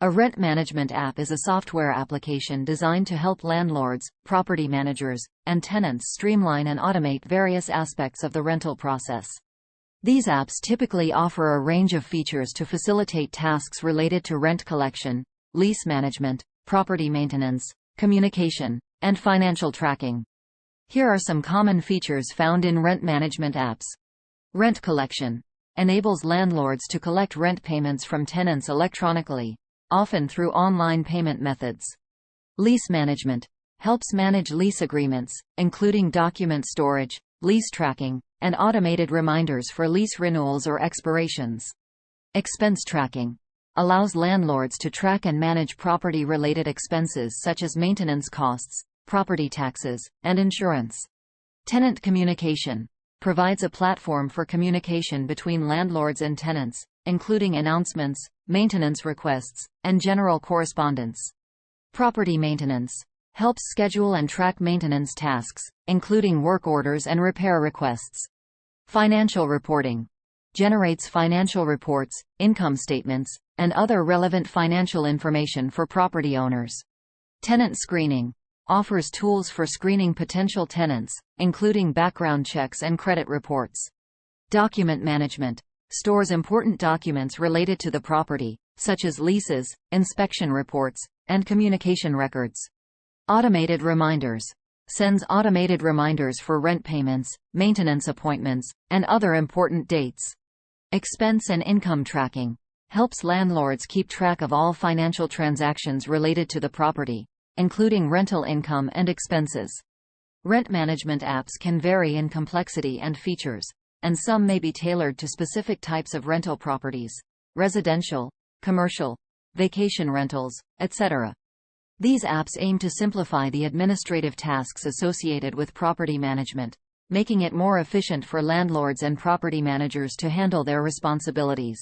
A rent management app is a software application designed to help landlords, property managers, and tenants streamline and automate various aspects of the rental process. These apps typically offer a range of features to facilitate tasks related to rent collection, lease management, property maintenance, communication, and financial tracking. Here are some common features found in rent management apps. Rent collection enables landlords to collect rent payments from tenants electronically, often through online payment methods. Lease management helps manage lease agreements, including document storage, lease tracking, and automated reminders for lease renewals or expirations. Expense tracking allows landlords to track and manage property-related expenses such as maintenance costs, property taxes, and insurance. Tenant communication provides a platform for communication between landlords and tenants, including announcements, maintenance requests, and general correspondence. Property maintenance helps schedule and track maintenance tasks, including work orders and repair requests. Financial reporting generates financial reports, income statements, and other relevant financial information for property owners. Tenant screening offers tools for screening potential tenants, including background checks and credit reports. Document management stores important documents related to the property, such as leases, inspection reports, and communication records. Automated reminders sends automated reminders for rent payments, maintenance appointments, and other important dates. Expense and income tracking helps landlords keep track of all financial transactions related to the property, including rental income and expenses. Rent management apps can vary in complexity and features, and some may be tailored to specific types of rental properties: residential, commercial, vacation rentals, etc. These apps aim to simplify the administrative tasks associated with property management, making it more efficient for landlords and property managers to handle their responsibilities.